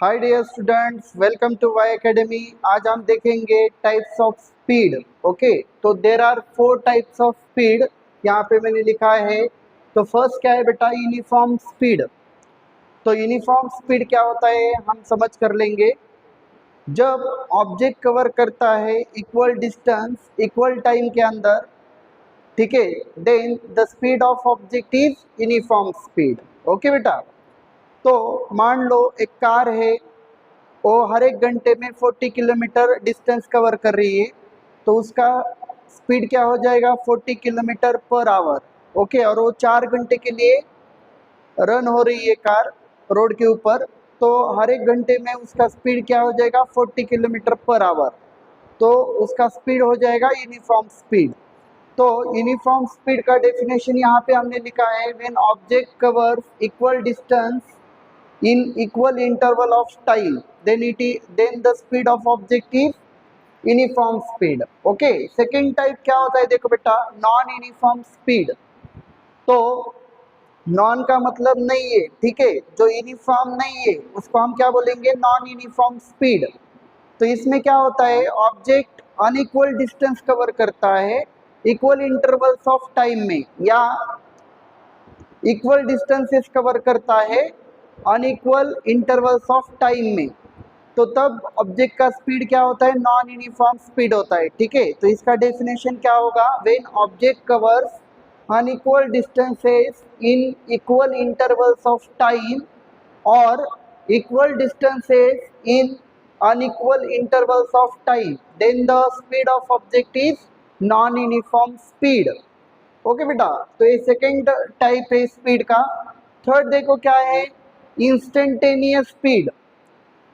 Hi dear students, welcome to Y academy. आज हम देखेंगे टाइप्स ऑफ स्पीड। ओके, तो there are 4 types of speed, यहाँ पे मैंने लिखा है। तो फर्स्ट क्या है बेटा? Uniform speed. तो यूनिफॉर्म स्पीड क्या होता है हम समझ कर लेंगे। जब ऑब्जेक्ट कवर करता है इक्वल डिस्टेंस इक्वल टाइम के अंदर, ठीक है, then the speed of object is uniform speed. Okay बेटा, तो मान लो एक कार है, वो हर एक घंटे में 40 किलोमीटर डिस्टेंस कवर कर रही है, तो उसका स्पीड क्या हो जाएगा? 40 किलोमीटर पर आवर। ओके, और वो 4 घंटे के लिए रन हो रही है कार रोड के ऊपर, तो हर एक घंटे में उसका स्पीड क्या हो जाएगा? 40 किलोमीटर पर आवर। तो उसका स्पीड हो जाएगा यूनिफॉर्म स्पीड। तो यूनिफॉर्म स्पीड का डेफिनेशन यहाँ पे हमने लिखा है, when object covers equal distance in equal interval of time, then the speed of object is uniform speed. Okay, second type क्या होता है? देखो बेटा, नॉन यूनिफॉर्म स्पीड। तो नॉन का मतलब नहीं है, ठीक है, जो यूनिफॉर्म नहीं है उसको हम क्या बोलेंगे? Non uniform speed. तो इसमें क्या होता है? ऑब्जेक्ट अनइक्वल डिस्टेंस कवर करता है इक्वल इंटरवल्स ऑफ टाइम में, या इक्वल डिस्टेंसेस कवर करता है अनइक्वल इंटरवल्स ऑफ टाइम में, तो तब ऑब्जेक्ट का स्पीड क्या होता है? नॉन यूनिफॉर्म स्पीड होता है। ठीक है, तो इसका डेफिनेशन क्या होगा? When object covers unequal distances in equal intervals of time और equal distances in unequal intervals of time, then the speed of object is non uniform speed. Okay बेटा, तो ये सेकेंड टाइप है स्पीड का। Third देखो क्या है? Instantaneous speed.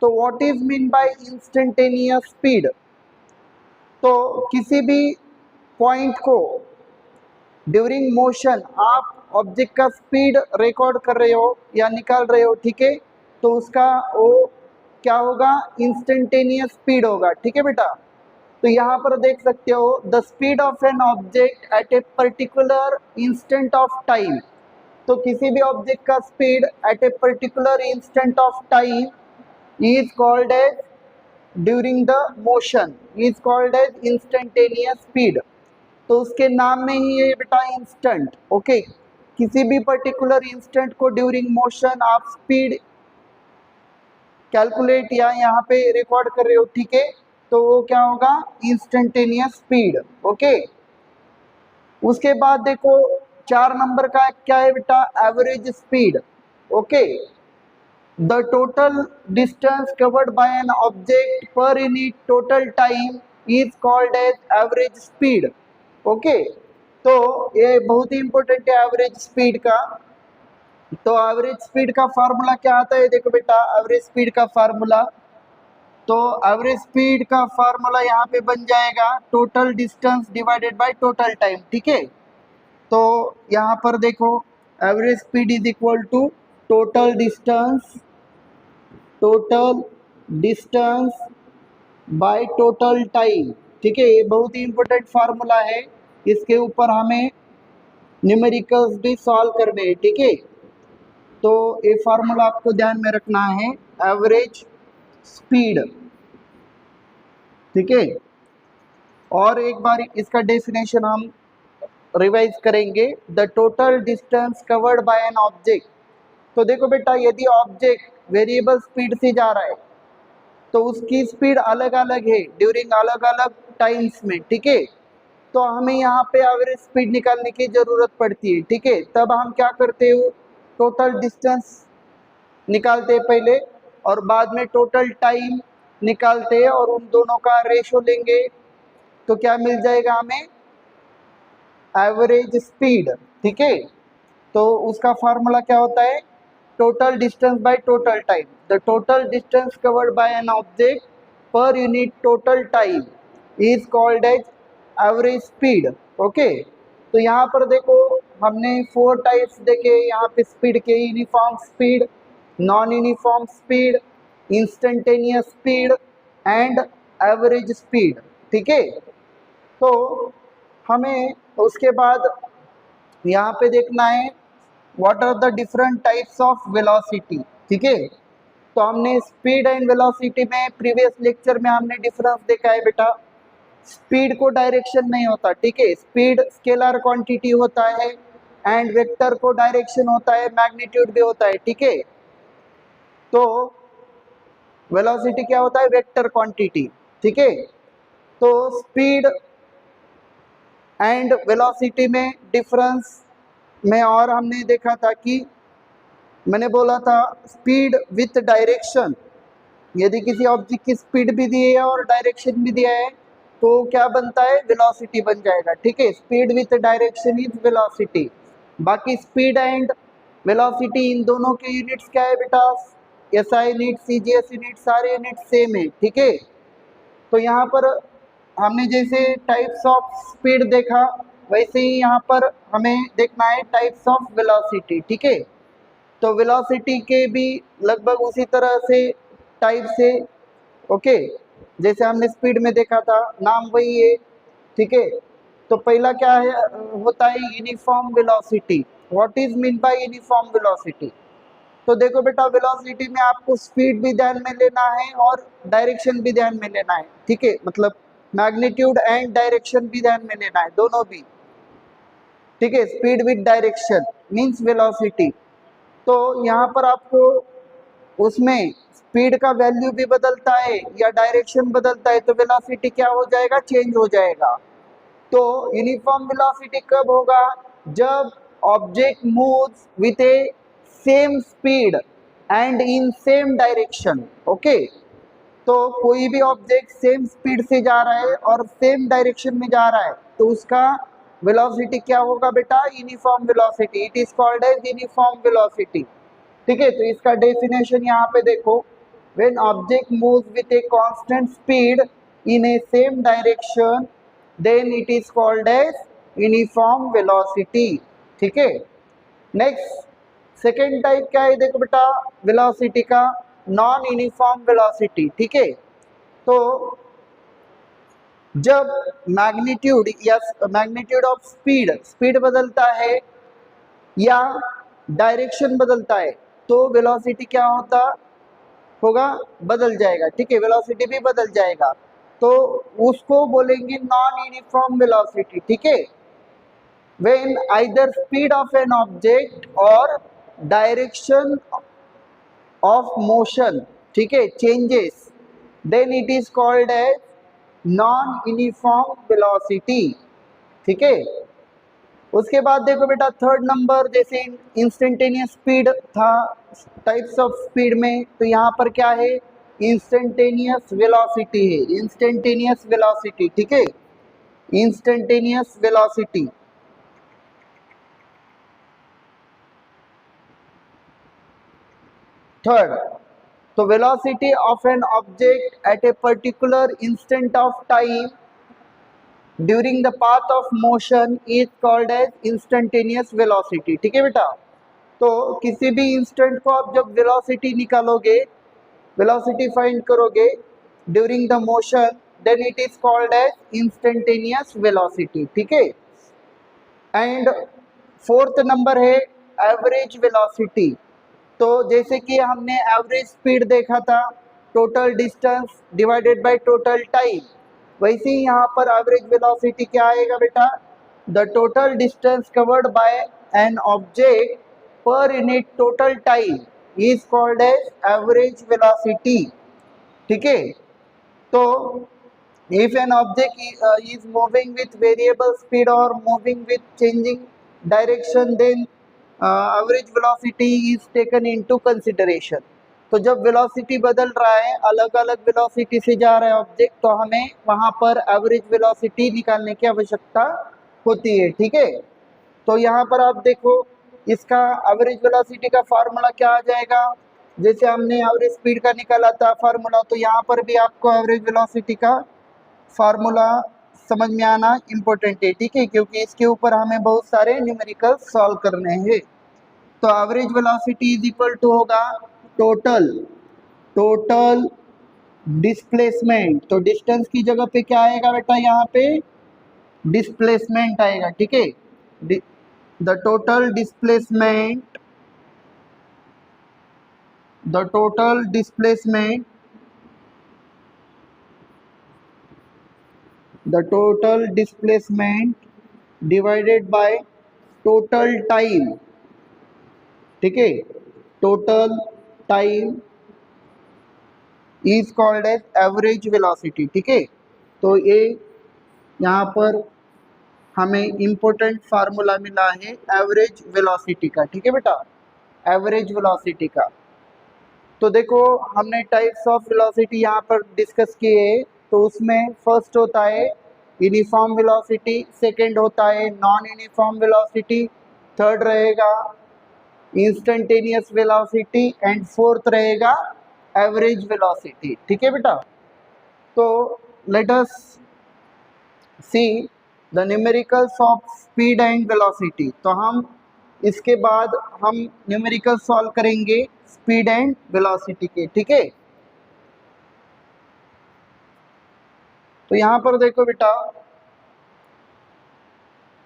तो what is mean by instantaneous speed? तो किसी भी पॉइंट को ड्यूरिंग मोशन आप ऑब्जेक्ट का स्पीड रिकॉर्ड कर रहे हो या निकाल रहे हो, ठीक है, तो उसका वो क्या होगा? इंस्टेंटेनियस स्पीड होगा। ठीक है बेटा, तो यहाँ पर देख सकते हो, the speed of an object at a particular instant of time. तो किसी भी ऑब्जेक्ट का speed at a particular instant of time is called as during the motion is called as instantaneous speed. तो उसके नाम में ही है बेटा इंस्टेंट। ओके, किसी भी पर्टिकुलर इंस्टेंट को ड्यूरिंग मोशन आप स्पीड कैलकुलेट या यहाँ पे रिकॉर्ड कर रहे हो, ठीक है, तो वो क्या होगा? Instantaneous speed. ओके, उसके बाद देखो 4 नंबर का क्या है बेटा? Average speed. Okay, the total distance covered by an object per unit total time is called as average speed. Okay, तो ये बहुत ही इंपॉर्टेंट है एवरेज स्पीड का। तो एवरेज स्पीड का फार्मूला क्या आता है? देखो बेटा, एवरेज स्पीड का फार्मूला, तो एवरेज स्पीड का फार्मूला यहाँ पे बन जाएगा total distance divided by total time. ठीक है, तो यहाँ पर देखो, average speed is equal to total distance by total time. ठीक है, ये बहुत ही इंपॉर्टेंट फार्मूला है, इसके ऊपर हमें न्यूमेरिकल्स भी सॉल्व करने हैं। ठीक है, तो ये फार्मूला आपको ध्यान में रखना है, एवरेज स्पीड। ठीक है, और एक बार इसका डेफिनेशन हम रिवाइज करेंगे, the total distance covered by an object. तो देखो बेटा, यदि ऑब्जेक्ट वेरिएबल स्पीड से जा रहा है तो उसकी स्पीड अलग अलग है ड्यूरिंग अलग अलग टाइम्स में। ठीक है, तो हमें यहाँ पे एवरेज स्पीड निकालने की ज़रूरत पड़ती है। ठीक है, तब हम क्या करते हो? टोटल डिस्टेंस निकालते हैं पहले, और बाद में टोटल टाइम निकालते हैं, और उन दोनों का रेशो लेंगे, तो क्या मिल जाएगा हमें? Average speed. ठीक है, तो उसका फार्मूला क्या होता है? Total distance by total time. The total distance covered by an object per unit total time is called as average speed. Okay, तो यहाँ पर देखो, हमने 4 टाइप्स देखे यहाँ पे स्पीड के, uniform speed, non uniform speed, instantaneous speed and average speed. ठीक है, तो हमें उसके बाद यहाँ पे देखना है what are the different types of velocity. ठीक है, तो हमने स्पीड एंड वेलोसिटी में प्रीवियस लेक्चर में हमने डिफरेंस देखा है बेटा, स्पीड को डायरेक्शन नहीं होता, ठीक है, स्पीड स्केलर क्वांटिटी होता है एंड वेक्टर को डायरेक्शन होता है, मैग्नीट्यूड भी होता है, ठीक है। तो वेलोसिटी क्या होता है, वेक्टर क्वांटिटी, ठीक है। तो स्पीड एंड वेलोसिटी में डिफरेंस में और हमने देखा था कि मैंने बोला था स्पीड विथ डायरेक्शन, यदि किसी ऑब्जेक्ट की स्पीड भी दी है और डायरेक्शन भी दिया है तो क्या बनता है, वेलोसिटी बन जाएगा, ठीक है। Speed with direction is velocity. बाकी स्पीड एंड वेलोसिटी इन दोनों के यूनिट्स क्या है बेटा, एसआई यूनिट, सीजीएस यूनिट, सारे यूनिट सेम है, ठीक है। तो यहाँ पर हमने जैसे टाइप्स ऑफ स्पीड देखा वैसे ही यहाँ पर हमें देखना है टाइप्स ऑफ वेलोसिटी, ठीक है। तो वेलोसिटी के भी लगभग उसी तरह से टाइप से, ओके, जैसे हमने स्पीड में देखा था, नाम वही है, ठीक है। तो पहला क्या है, होता है uniform velocity. What is mean bye uniform velocity? तो देखो बेटा, वेलोसिटी में आपको स्पीड भी ध्यान में लेना है और डायरेक्शन भी ध्यान में लेना है, ठीक है, मतलब मैग्नीट्यूड एंड डायरेक्शन भी ध्यान में लेना है, दोनों भी, ठीक है। Speed with direction means velocity. तो यहाँ पर आपको उसमें स्पीड का वैल्यू भी बदलता है या डायरेक्शन बदलता है तो वेलोसिटी क्या हो जाएगा, चेंज हो जाएगा। तो यूनिफॉर्म वेलोसिटी कब होगा, जब object moves with A same speed and in same direction, okay. तो कोई भी ऑब्जेक्ट सेम स्पीड से जा रहा है और सेम डायरेक्शन में जा रहा है तो उसका वेलोसिटी क्या होगा बेटा, uniform velocity. It is called as uniform velocity, ठीक है। तो इसका डेफिनेशन यहाँ पे देखो, when object moves with a constant speed in a same direction then it is called as uniform velocity, ठीक है। नेक्स्ट सेकेंड टाइप क्या है, देखो बेटा वेलोसिटी का, नॉन यूनिफॉर्म वेलोसिटी, ठीक है। तो जब मैग्नीट्यूड या मैग्नीट्यूड ऑफ स्पीड, स्पीड बदलता है या डायरेक्शन बदलता है तो वेलोसिटी क्या होता होगा, बदल जाएगा, ठीक है, वेलोसिटी भी बदल जाएगा। तो उसको बोलेंगे नॉन यूनिफॉर्म वेलोसिटी, ठीक है। when either speed of an object or direction of motion, ठीक है, changes, then it is called as non uniform velocity, ठीक है। उसके बाद देखो बेटा थर्ड नंबर, जैसे इंस्टेंटेनियस स्पीड था टाइप्स ऑफ स्पीड में, तो यहाँ पर क्या है, इंस्टेंटेनियस वेलोसिटी है, इंस्टेंटेनियस वेलोसिटी, ठीक है, इंस्टेंटेनियस वेलोसिटी। थर्ड, तो velocity of an object at a particular instant of time during the path of motion is called as instantaneous velocity, ठीक है बेटा। तो किसी भी इंस्टेंट को आप जब वेलोसिटी निकालोगे, वेलोसिटी फाइंड करोगे during the motion, then it is called as instantaneous velocity, ठीक है। एंड फोर्थ नंबर है एवरेज वेलोसिटी। तो जैसे कि हमने एवरेज स्पीड देखा था, total distance divided by total time, वैसे ही यहाँ पर एवरेज वेलोसिटी क्या आएगा बेटा, the total distance covered by an object per unit total time is called as average velocity, ठीक है। तो if an object is moving with variable speed or moving with changing direction then average velocity is taken into consideration। तो जब velocity बदल रहा है, अलग अलग वेलोसिटी से जा रहा है ऑब्जेक्ट, तो हमें वहाँ पर एवरेज वेलोसिटी निकालने की आवश्यकता होती है, ठीक है। तो यहाँ पर आप देखो इसका एवरेज वेलोसिटी का फार्मूला क्या आ जाएगा, जैसे हमने एवरेज स्पीड का निकाला था फार्मूला, तो यहाँ पर भी आपको एवरेज वेलोसिटी का फार्मूला समझ में आना इम्पोर्टेंट है, ठीक है, क्योंकि इसके ऊपर हमें बहुत सारे न्यूमेरिकल सॉल्व करने हैं। तो average velocity is equal to होगा टोटल टोटल डिस्प्लेसमेंट। तो डिस्टेंस की जगह पे क्या आएगा बेटा, यहाँ पे डिस्प्लेसमेंट आएगा, ठीक है। The total displacement the total displacement divided by total time, ठीक है, total time is called as average velocity, ठीक है। तो ये यहाँ पर हमें इम्पोर्टेंट फार्मूला मिला है एवरेज वेलोसिटी का, ठीक है बेटा, एवरेज वेलोसिटी का। तो देखो हमने टाइप्स ऑफ वेलोसिटी यहाँ पर डिस्कस किए, तो उसमें फर्स्ट होता है यूनिफॉर्म वेलोसिटी, सेकंड होता है नॉन यूनिफॉर्म वेलोसिटी, थर्ड रहेगा इंस्टेंटेनियस वेलोसिटी एंड फोर्थ रहेगा एवरेज वेलोसिटी, ठीक है बेटा। तो let us see the numericals of speed and velocity. तो हम इसके बाद हम न्यूमेरिकल सॉल्व करेंगे स्पीड एंड वेलोसिटी के, ठीक है। तो यहाँ पर देखो बेटा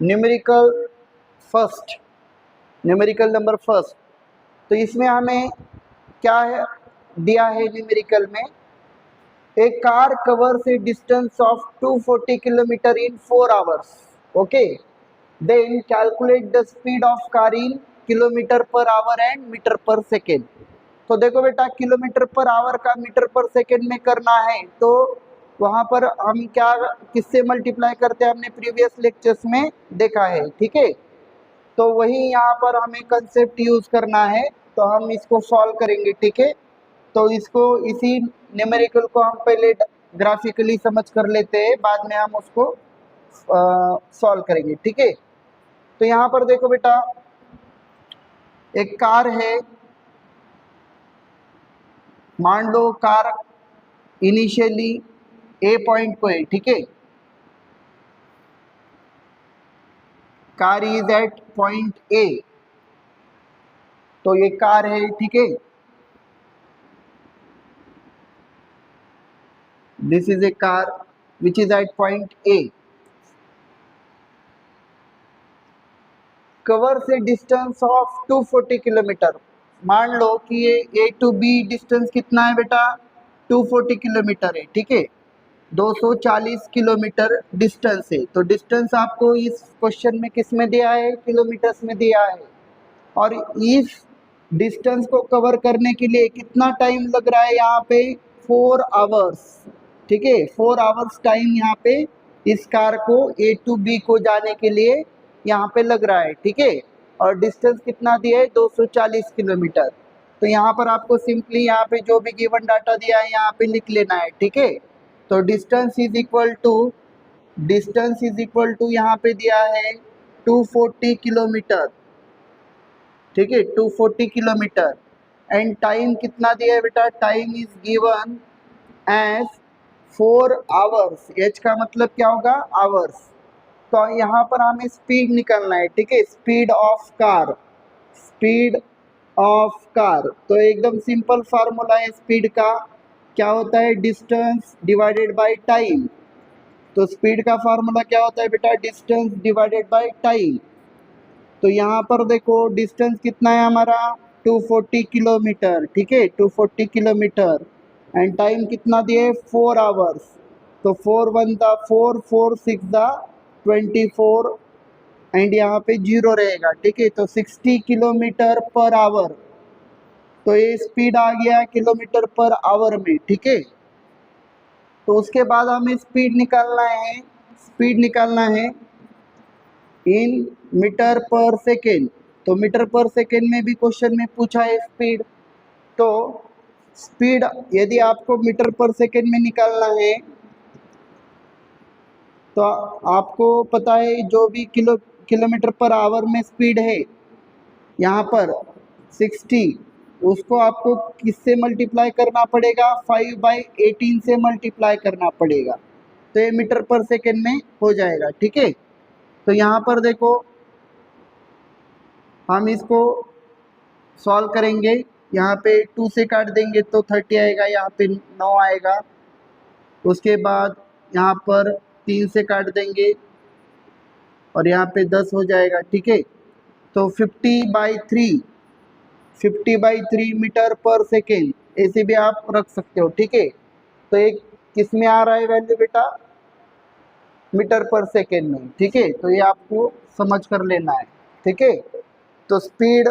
न्यूमेरिकल नंबर फर्स्ट, तो इसमें हमें क्या है दिया है न्यूमेरिकल में, a car covers a distance of 240 kilometre in 4 hours, okay, then calculate the speed of car in kilometre per hour and metre per second. तो देखो बेटा किलोमीटर पर आवर का मीटर पर सेकेंड में करना है, तो वहाँ पर हम क्या किससे मल्टीप्लाई करते हैं हमने प्रीवियस लेक्चर्स में देखा है, ठीक है। तो वही यहाँ पर हमें कंसेप्ट यूज करना है, तो हम इसको सॉल्व करेंगे, ठीक है। तो इसको इसी न्यूमेरिकल को हम पहले ग्राफिकली समझ कर लेते हैं, बाद में हम उसको सॉल्व करेंगे, ठीक है। तो यहाँ पर देखो बेटा एक कार है, मान लो कार इनिशियली ए पॉइंट को है, ठीक है, car is at point A, तो ये कार है, ठीक है, this is a car which is at point A, covers a distance of 240 kilometre. मान लो कि ये ए टू बी डिस्टेंस कितना है बेटा 240 किलोमीटर है, ठीक है, 240 किलोमीटर डिस्टेंस है। तो डिस्टेंस आपको इस क्वेश्चन में किस में दिया है, किलोमीटर्स में दिया है, और इस डिस्टेंस को कवर करने के लिए कितना टाइम लग रहा है यहाँ पे 4 आवर्स, ठीक है, 4 आवर्स टाइम यहाँ पे इस कार को ए टू बी को जाने के लिए यहाँ पे लग रहा है, ठीक है, और डिस्टेंस कितना दिया है 240 किलोमीटर। तो यहाँ पर आपको सिंपली यहाँ पे जो भी गिवन डाटा दिया है यहाँ पे लिख लेना है, ठीक है। तो डिस्टेंस इज इक्वल टू यहाँ पे दिया है 240 किलोमीटर, ठीक है, 240 किलोमीटर, एंड टाइम कितना दिया है बेटा, time is given as 4 hours, H का मतलब क्या होगा आवर्स। तो यहाँ पर हमें स्पीड निकालना है, ठीक है, स्पीड ऑफ कार। तो एकदम सिंपल फार्मूला है स्पीड का, क्या होता है डिस्टेंस डिवाइडेड बाय टाइम। तो स्पीड का फार्मूला क्या होता है बेटा, डिस्टेंस डिवाइडेड बाय टाइम। तो यहाँ पर देखो डिस्टेंस कितना है हमारा 240 किलोमीटर, ठीक है, 240 किलोमीटर, एंड टाइम कितना दिए 4 आवर्स। तो 4 1 दा 4, 4 6 दा 24, एंड यहाँ पे 0 रहेगा, ठीक है, तो 60 किलोमीटर पर आवर। तो ये स्पीड आ गया किलोमीटर पर आवर में, ठीक है। तो उसके बाद हमें स्पीड निकालना है इन मीटर पर सेकेंड। तो मीटर पर सेकेंड में भी क्वेश्चन में पूछा है स्पीड। तो स्पीड यदि आपको मीटर पर सेकेंड में निकालना है, तो आपको पता है जो भी किलोमीटर पर आवर में स्पीड है यहाँ पर 60, उसको आपको किससे मल्टीप्लाई करना पड़ेगा 5/18 से मल्टीप्लाई करना पड़ेगा, तो ये मीटर पर सेकेंड में हो जाएगा, ठीक है। तो यहाँ पर देखो हम इसको सॉल्व करेंगे, यहाँ पे 2 से काट देंगे तो 30 आएगा, यहाँ पे 9 आएगा, उसके बाद यहाँ पर 3 से काट देंगे और यहाँ पे 10 हो जाएगा, ठीक है। तो 50/3 50/3 मीटर पर सेकेंड, ऐसे भी आप रख सकते हो, ठीक है। तो एक किस में आ रहा है वैल्यू बेटा, मीटर पर सेकेंड में, ठीक है। तो ये आपको समझ कर लेना है, ठीक है। तो स्पीड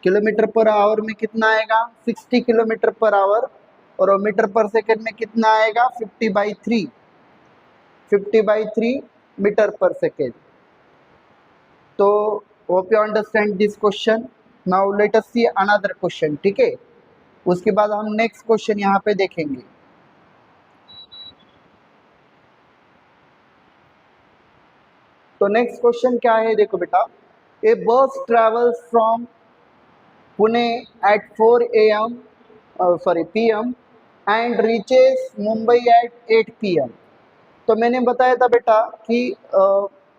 किलोमीटर पर आवर में कितना आएगा, 60 किलोमीटर पर आवर, और मीटर पर सेकेंड में कितना आएगा, 50/3 मीटर पर सेकेंड। तो hope you understand this question. Now let us see another question, ठीक है। उसके बाद हम नेक्स्ट क्वेश्चन यहाँ पे देखेंगे। तो नेक्स्ट क्वेश्चन क्या है, देखो बेटा, a bus travels from Pune at 4 AM PM and reaches Mumbai at 8 PM। तो मैंने बताया था बेटा कि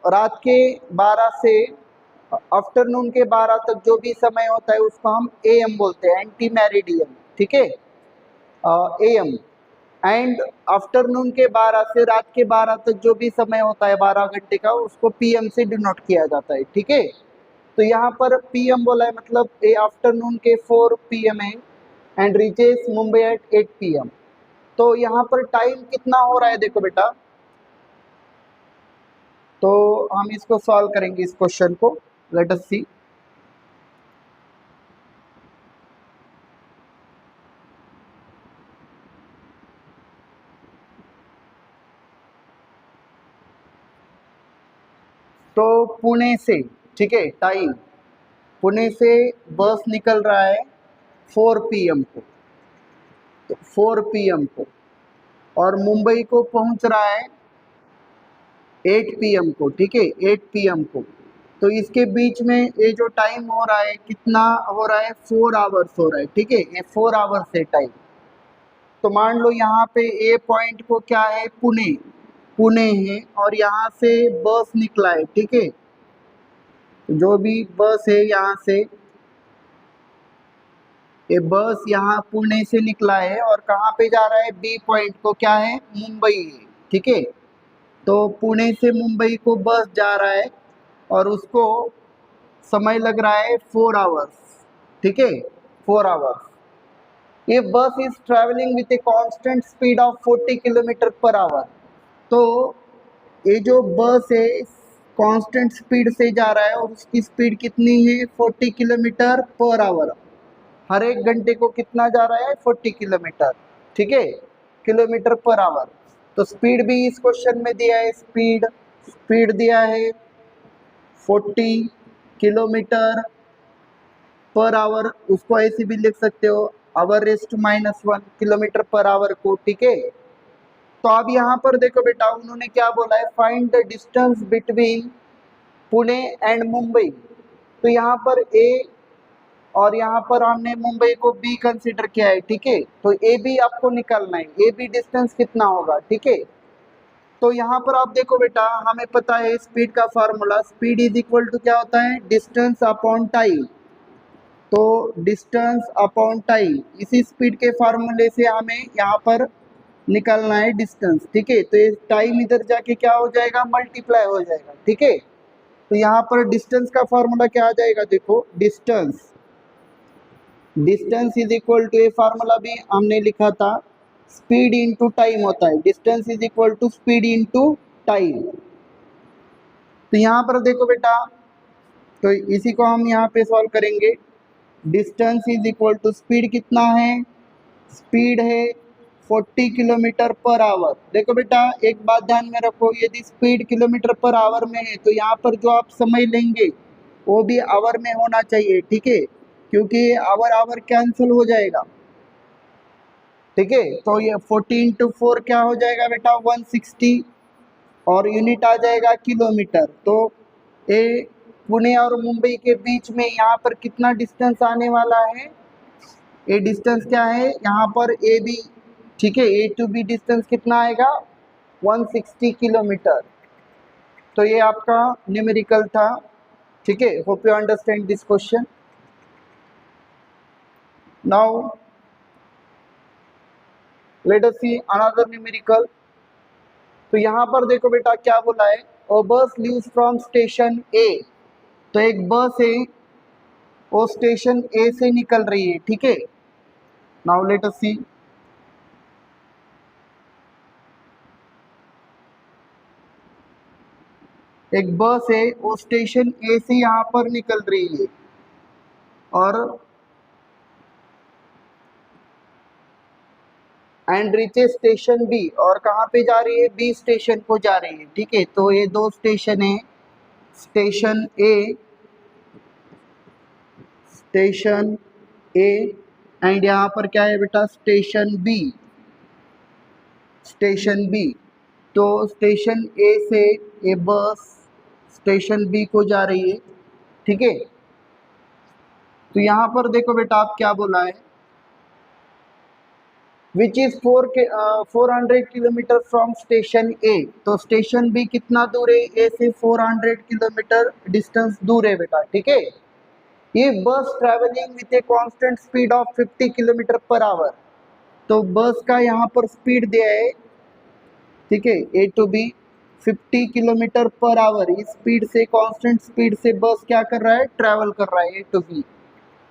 रात के 12 से आफ्टरनून के 12 तक जो भी समय होता है उसको हम AM बोलते हैं, एंटी मेरिडियन, ठीक है, AM। एंड आफ्टरनून के 12 से रात के 12 तक जो भी समय होता है 12 घंटे का, उसको PM से डिनोट किया जाता है, ठीक है। तो यहाँ पर PM बोला है, मतलब ए आफ्टरनून के 4 PM है and reaches Mumbai at 8 PM। तो यहाँ पर टाइम कितना हो रहा है, देखो बेटा। तो हम इसको सॉल्व करेंगे, इस क्वेश्चन को, लेट अस सी। तो पुणे से, ठीक है, टाइम पुणे से बस निकल रहा है 4 PM को, तो 4 PM को, और मुंबई को पहुंच रहा है 8 PM को, ठीक है, 8 PM को। तो इसके बीच में ये जो टाइम हो रहा है, कितना हो रहा है, 4 आवर्स हो रहा है, ठीक है, ये 4 आवर्स है टाइम। तो मान लो यहाँ पे ए पॉइंट को क्या है, पुणे, पुणे है, और यहाँ से बस निकला है, ठीक है। जो भी बस है यहाँ से, ये बस यहाँ पुणे से निकला है और कहाँ पे जा रहा है, बी पॉइंट को क्या है, मुंबई है, ठीक है। तो पुणे से मुंबई को बस जा रहा है और उसको समय लग रहा है 4 आवर्स, ठीक है, 4 आवर्स। ये बस is travelling with a constant speed of 40 kilometre per our. तो ये जो बस है कांस्टेंट स्पीड से जा रहा है और उसकी स्पीड कितनी है, 40 किलोमीटर पर आवर। हर एक घंटे को कितना जा रहा है, 40 किलोमीटर, ठीक है, किलोमीटर पर आवर। तो स्पीड भी इस क्वेश्चन में दिया है, स्पीड स्पीड दिया है 40 किलोमीटर पर आवर, उसको ऐसे भी लिख सकते हो, hour raise to -1 kilometre per hour को, ठीक है। तो अब यहाँ पर देखो बेटा, उन्होंने क्या बोला है, find the distance between Pune and Mumbai. तो यहाँ पर ए और यहाँ पर हमने मुंबई को बी कंसीडर किया है, ठीक है। तो ए बी आपको निकालना है, ए बी डिस्टेंस कितना होगा, ठीक है। तो यहाँ पर आप देखो बेटा, हमें पता है स्पीड का formula, speed is equal to क्या होता है, डिस्टेंस अपॉन टाइम। तो डिस्टेंस अपॉन टाइम, इसी स्पीड के फार्मूले से हमें यहाँ पर निकालना है डिस्टेंस, ठीक है। तो ये टाइम इधर जाके क्या हो जाएगा, मल्टीप्लाई हो जाएगा, ठीक है। तो यहाँ पर डिस्टेंस का फार्मूला क्या आ जाएगा, देखो, distance distance is equal to, ये फार्मूला भी हमने लिखा था, स्पीड इनटू टाइम होता है, distance is equal to speed into time. तो यहाँ पर देखो बेटा, तो इसी को हम यहाँ पे सॉल्व करेंगे। Distance is equal to speed कितना है, स्पीड है 40 किलोमीटर पर आवर। देखो बेटा, एक बात ध्यान में रखो, यदि स्पीड किलोमीटर पर आवर में है तो यहाँ पर जो आप समय लेंगे वो भी आवर में होना चाहिए, ठीक है, क्योंकि आवर आवर कैंसिल हो जाएगा, ठीक है। तो ये 14 × 4 क्या हो जाएगा बेटा, 160, और यूनिट आ जाएगा किलोमीटर। तो ये पुणे और मुंबई के बीच में यहाँ पर कितना डिस्टेंस आने वाला है, ये डिस्टेंस क्या है यहाँ पर, ए बी, ठीक है, ए टू बी डिस्टेंस कितना आएगा, 160 किलोमीटर। तो ये आपका न्यूमेरिकल था, ठीक है। Hope you understand this question. Now let us see another numerical. तो यहाँ पर देखो बेटा क्या बोला है, अ बस लीव्स फ्रॉम स्टेशन ए। तो एक बस है वो स्टेशन ए से निकल रही है, ठीक है। नाउ लेट अस सी, एक बस है वो स्टेशन ए से यहाँ पर निकल रही है और एंड रीचेस स्टेशन बी, और कहाँ पे जा रही है, बी स्टेशन को जा रही है, ठीक है। तो ये दो स्टेशन है, station A, station A and यहाँ पर क्या है बेटा, स्टेशन बी, स्टेशन बी। तो स्टेशन ए से ये बस स्टेशन बी को जा रही है, ठीक है। तो यहाँ पर देखो बेटा आप क्या बोला है, which is 400 kilometre from station A. तो स्टेशन बी कितना दूर है, ए से 400 किलोमीटर डिस्टेंस दूर है बेटा, ठीक है। ये बस travelling with a constant speed of 50 kilometre per our. तो बस का यहाँ पर स्पीड दिया है, ठीक है, A to B 50 kilometre per hour. इस स्पीड से, कांस्टेंट स्पीड से बस क्या कर रहा है, ट्रैवल कर रहा है A to B.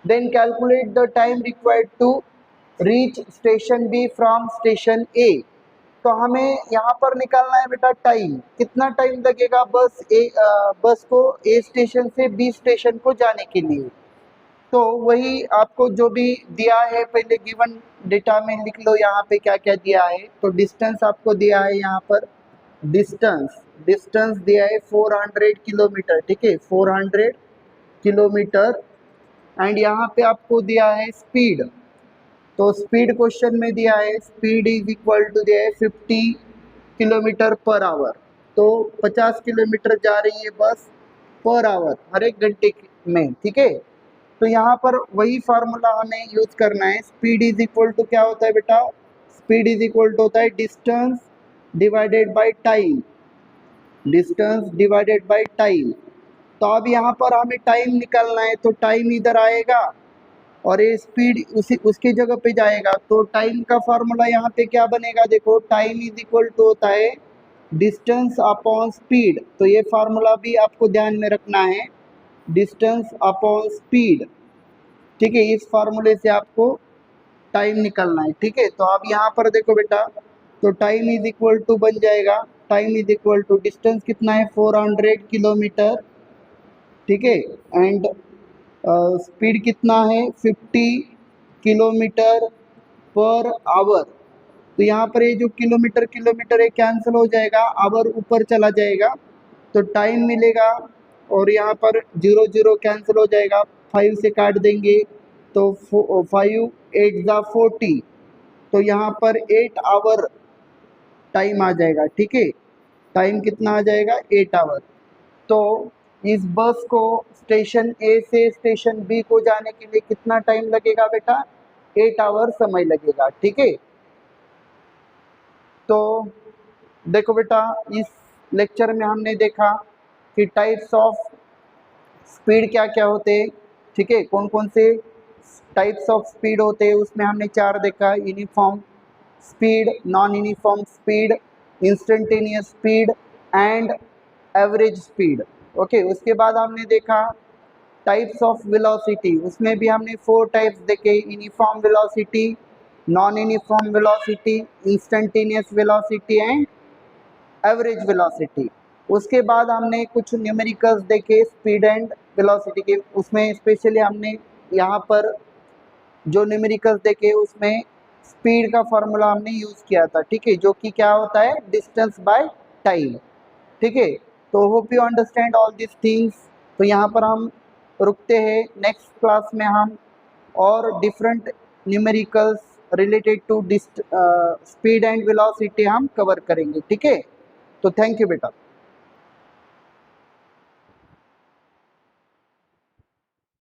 Then calculate the time required to reach station B from station A. तो हमें यहाँ पर निकालना है बेटा टाइम, कितना टाइम लगेगा बस को ए स्टेशन से बी स्टेशन को जाने के लिए। तो वही आपको जो भी दिया है पहले गिवन डेटा में लिख लो, यहाँ पे क्या क्या दिया है। तो डिस्टेंस आपको दिया है यहाँ पर, डिस्टेंस डिस्टेंस दिया है 400 किलोमीटर, ठीक है, 400 किलोमीटर। एंड यहाँ पे आपको दिया है स्पीड। तो स्पीड क्वेश्चन में दिया है, स्पीड इज इक्वल टू दिया है 50 किलोमीटर पर आवर। तो 50 किलोमीटर जा रही है बस पर आवर, हर एक घंटे में, ठीक है। तो यहाँ पर वही फार्मूला हमें यूज करना है, स्पीड इज इक्वल टू क्या होता है बेटा, स्पीड इज इक्वल टू होता है distance divided by time, distance divided by time. तो अब यहाँ पर हमें टाइम निकालना है, तो टाइम इधर आएगा और ये स्पीड उसकी जगह पे जाएगा। तो टाइम का फार्मूला यहाँ पे क्या बनेगा, देखो, टाइम इज इक्वल टू होता है डिस्टेंस अपॉन स्पीड। तो ये फार्मूला भी आपको ध्यान में रखना है, डिस्टेंस अपॉन स्पीड, ठीक है। इस फार्मूले से आपको टाइम निकालना है, ठीक है। तो अब यहाँ पर देखो बेटा, तो टाइम इज इक्वल टू बन जाएगा, time is equal to distance कितना है 400 किलोमीटर, ठीक है, एंड स्पीड कितना है 50 किलोमीटर पर आवर। तो यहाँ पर ये जो किलोमीटर किलोमीटर है कैंसिल हो जाएगा, आवर ऊपर चला जाएगा, तो टाइम मिलेगा। और यहाँ पर जीरो जीरो कैंसिल हो जाएगा, 5 से काट देंगे तो 5 8 ज़ा 40। तो यहाँ पर 8 आवर टाइम आ जाएगा, ठीक है। टाइम कितना आ जाएगा, 8 आवर। तो इस बस को स्टेशन ए से स्टेशन बी को जाने के लिए कितना टाइम लगेगा बेटा, 8 आवर समय लगेगा, ठीक है। तो देखो बेटा, इस लेक्चर में हमने देखा कि टाइप्स ऑफ स्पीड क्या क्या होते हैं, ठीक है, कौन कौन से टाइप्स ऑफ स्पीड होते हैं। उसमें हमने 4 देखा, uniform speed, non uniform speed, instantaneous speed and average speed, okay. उसके बाद हमने देखा टाइप्स ऑफ वेलोसिटी, उसमें भी हमने 4 टाइप्स देखे, uniform velocity, non uniform velocity, instantaneous velocity and average velocity. उसके बाद हमने कुछ न्यूमेरिकल्स देखे स्पीड एंड वेलोसिटी के, उसमें स्पेशली हमने यहाँ पर जो न्यूमेरिकल्स देखे उसमें स्पीड का फार्मूला हमने यूज़ किया था, ठीक है, जो कि क्या होता है, डिस्टेंस बाय टाइम, ठीक है। तो hope you understand all this things. तो यहाँ पर हम रुकते हैं, नेक्स्ट क्लास में हम और different numericals related to speed and velocity हम कवर करेंगे, ठीक है। तो थैंक यू बेटा।